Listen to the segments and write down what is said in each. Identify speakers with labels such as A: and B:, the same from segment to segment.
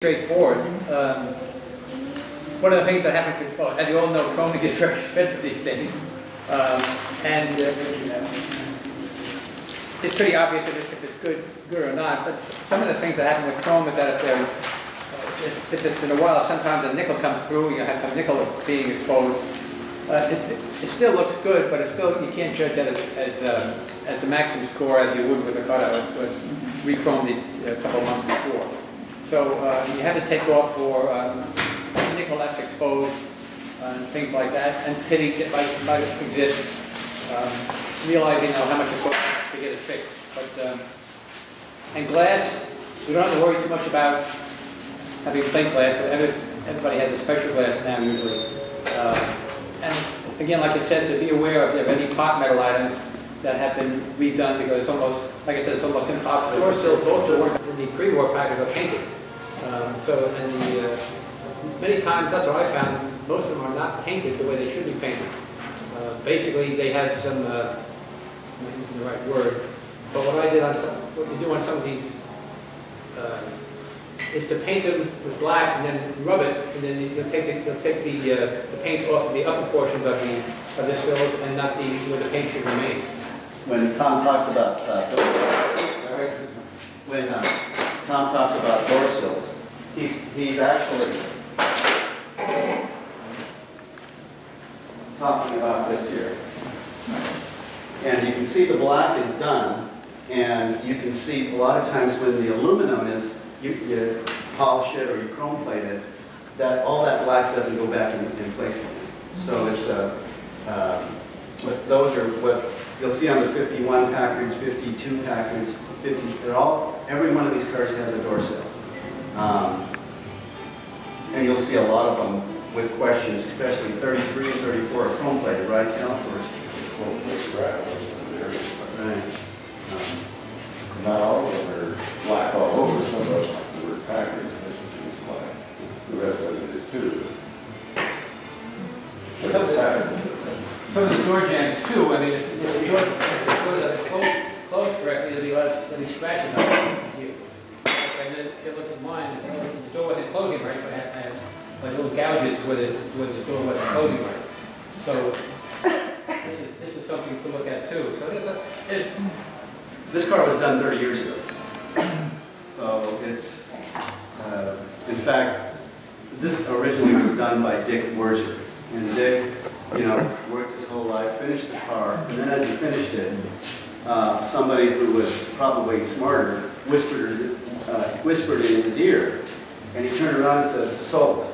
A: straightforward. One of the things that happens, well, as you all know, chroming is very expensive these days. It's pretty obvious if it's good or not, but some of the things that happen with chrome is that if it's in a while, sometimes a nickel comes through, you have some nickel being exposed. It still looks good, but you can't judge that as the maximum score as you would with a car that was re-chromed a couple of months before. So you have to take off for nickel that's exposed, things like that, and pitting might exist, realizing how much it costs to get it fixed. But and glass, we don't have to worry too much about having plate glass, but everybody has a special glass now usually. And again, like it says, to be aware if you have any pot metal items that have been redone, because it's almost, like I said, it's almost impossible. Door sills, most of the work in the pre-war Packards are painted. Many times, that's what I found, most of them are not painted the way they should be painted. Basically, they have some, I'm using the right word, but what you do on some of these is to paint them with black and then rub it, and then you'll take the paint off of the upper portions of the sills and not where the paint should remain.
B: When Tom talks about Tom talks about door sills, he's actually talking about this here. And you can see the black is done, and you can see a lot of times when the aluminum is, you polish it or you chrome plate it, that all that black doesn't go back in place again. So it's those are what you'll see on the 51 Packards, 52 Packards, 50. Every one of these cars has a door sill, and you'll see a lot of them with questions, especially 33 and 34 are chrome plated, right, Cal? Right.
C: Not all of them are black all over. Some of them were Packards, and this one is black. The rest of it is too.
A: Some of the door jams too. I mean, if the door doesn't close correctly, there'll be a lot of scratches on it. And then if you look at mine, the door wasn't closing right, so I had like little gouges where the door wasn't closing right. So this is something to look at too. So
B: this car was done 30 years ago. So it's, in fact, this originally was done by Dick Werzer. And Dick, worked his whole life, finished the car, and then as he finished it, somebody who was probably smarter whispered in his ear, and he turned around and says, "Sold."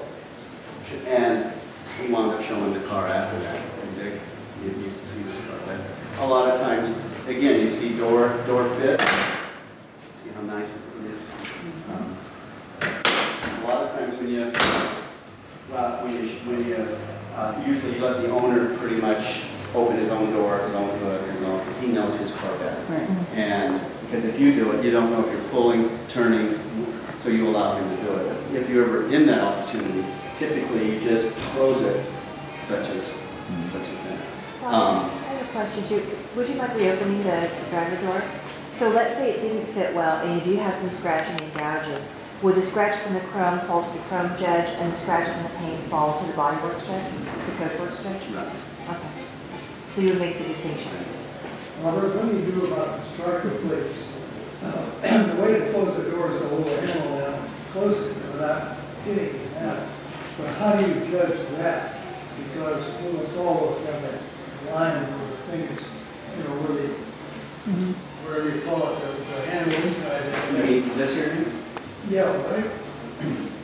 B: And he wound up showing the car after that. And Dick, you used to see this car. But a lot of times, again, you see door fit. See how nice it is. A lot of times when you usually you let the owner pretty much open his own door, his own hood, because he knows his car better. Right. And because if you do it, you don't know if you're pulling, turning, so you allow him to do it. If you're ever in that opportunity, typically you just close it, such as that.
D: I have a question too. Would you mind reopening the driver door? So let's say it didn't fit well, and you do have some scratching and gouging. Would the scratches in the chrome fall to the chrome judge, and the scratches in the paint fall to the bodyworks judge, the coachworks judge?
B: No.
D: Okay. So you would make the distinction.
E: Robert, what do you do about the striker plates? The way to close the door is to hold the handle down, close it without hitting it out. But how do you judge that? Because almost all of us have that line where the thing is, where the, whatever you call it, the handle inside that.
B: You mean this here?
E: Yeah, right?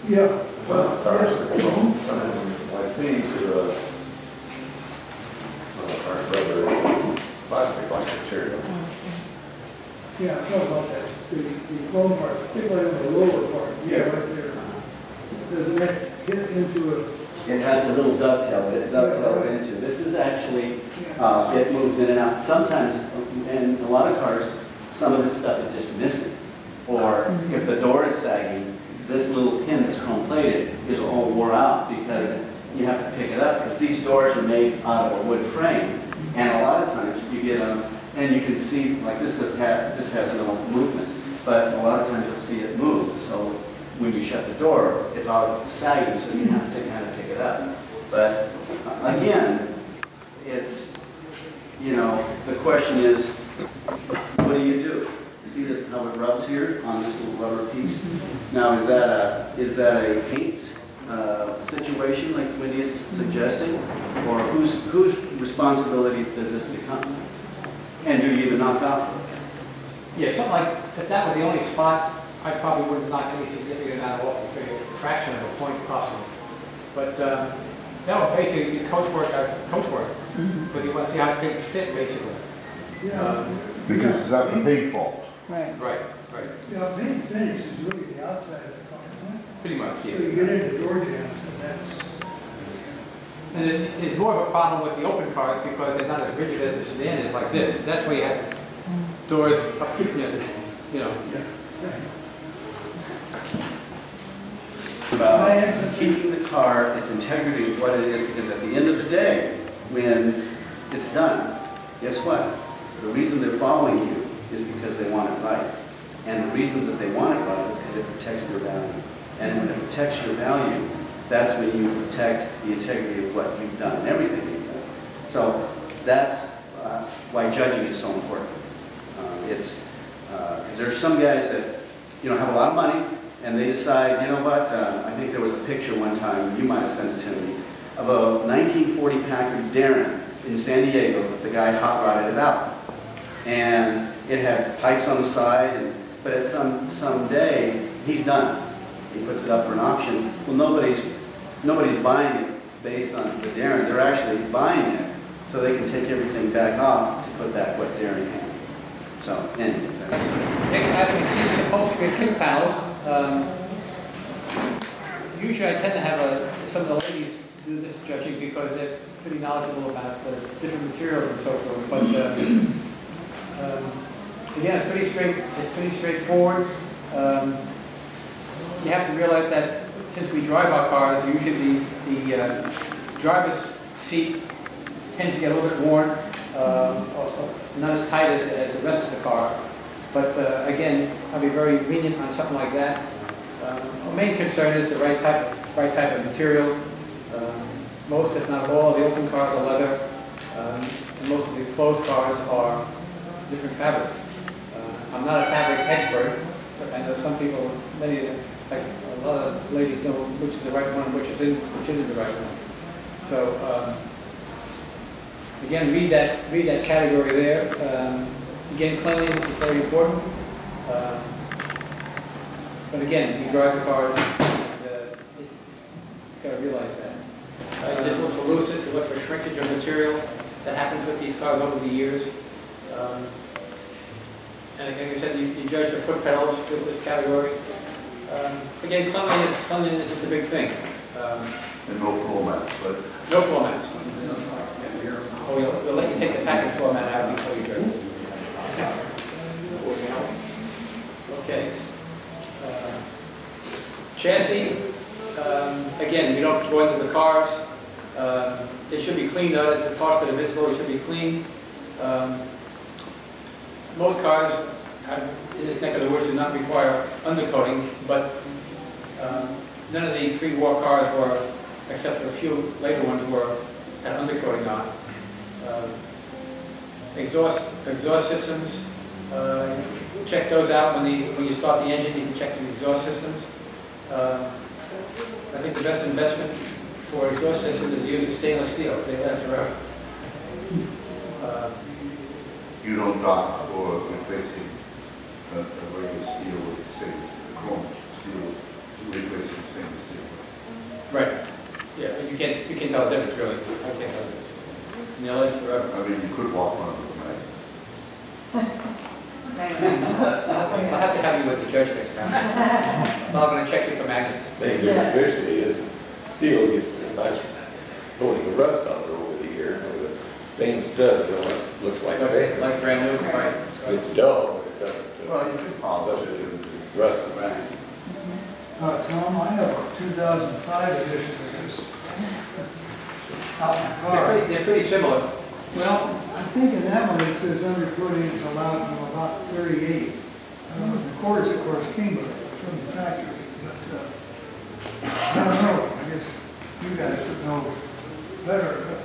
E: Yeah.
C: Some cars are chrome, some of them, like these are plastic like material.
E: Yeah, I'm talking about that. The chrome part, particularly in the lower part. Yeah, right there. Doesn't it hit into it?
B: It has a little dovetail that it dovetails into. This is actually, it moves in and out. Sometimes, in a lot of cars, some of this stuff is just missing. Or if the door is sagging, this little pin that's chrome plated is all wore out because you have to pick it up, because these doors are made out of a wood frame. And a lot of times you get them, and you can see, like this has no movement, but a lot of times you'll see it move. So when you shut the door, it's all sagging, so you have to kind of pick it up. But again, it's, you know, the question is, what do you do? See this, how it rubs here on this little rubber piece? Now, is that a paint situation like Lydia's suggesting? Or whose responsibility does this become? And do you even knock off?
A: Yeah, something like, if that was the only spot, I probably wouldn't knock any significant amount off, a fraction of a point possible. But no, basically, coach work. But you want to see how things fit, basically.
E: Yeah.
C: Because it's not the big fault.
A: Right.
E: Yeah, paint finish is really the outside of the car, isn't it?
A: Pretty much,
E: So
A: yeah.
E: you get into door jams, and that's,
A: And it's more of a problem with the open cars because they're not as rigid as the sedan is like this. That's why you have doors up, you know.
E: yeah.
B: About keeping the car, its integrity, what it is, because at the end of the day, when it's done, guess what? The reason they're following you is because they want it right. And the reason that they want it right is because it protects their value. And when it protects your value, that's when you protect the integrity of what you've done and everything you've done. So that's why judging is so important. It's because there's some guys that, you know, have a lot of money, and they decide, you know what, I think there was a picture one time, you might have sent it to me, of a 1940 Packard Darren in San Diego that the guy hot rodded it out. And it had pipes on the side, but at some day, he's done. He puts it up for an auction. Well, nobody's buying it based on the Darren. They're actually buying it so they can take everything back off to put that what Darren had. So, anyways.
A: Next item is seats upholstery and kick panels. Usually I tend to have some of the ladies do this judging because they're pretty knowledgeable about the different materials and so forth. But again, it's pretty straightforward. You have to realize that since we drive our cars, usually the driver's seat tends to get a little bit worn, not as tight as the rest of the car. But again, I'll be very lenient on something like that. Our main concern is the right type of material. Most, if not all, of the open cars are leather, and most of the closed cars are different fabrics. I'm not a fabric expert, but I know some people, many, like a lot of ladies know which is the right one, which isn't the right one. So again, read that category there. Again, cleanliness is very important. But again, you drive the cars, and you've got to realize that. You just look for looseness, you look for shrinkage of material. That happens with these cars over the years. And like I said, you judge the foot pedals with this category. Again, cleanliness is a big thing.
C: And no floor mats, but
A: No floor mats. Oh, we'll let you take the packet floor mat out before you judge. Okay. Chassis, again, we don't go into the cars. It should be cleaned out. The parts that are visible, it should be clean. Most cars in this neck of the woods do not require undercoating, but none of the pre-war cars were, except for a few later ones, had undercoating on. Exhaust systems, check those out when you start the engine. You can check the exhaust systems. I think the best investment for exhaust systems is to use a stainless steel. They last forever.
C: you don't dock or replacing a regular steel with stainless, chrome steel, replacing stainless steel.
A: Right. Yeah, you can't tell the difference really. I can't tell the difference. And they'll last forever.
C: I mean, you could walk on it with
A: I'll have to have you with the judge next time. I'm not going to check you for magnets.
F: Thing eventually is steel gets a nice coating of rust on it over the year. With a stainless stud, it almost looks like stainless.
A: Like brand new, right?
F: It's dull, but it doesn't.
C: Well, you could polish it.
F: Rust around.
E: Tom, I have a 2005 edition of this out in the car.
A: They're pretty similar.
E: Well, I think in that one it says undercoating is allowed from about 38. The cords, of course, came from the factory. But, I don't know, I guess you guys would know better, but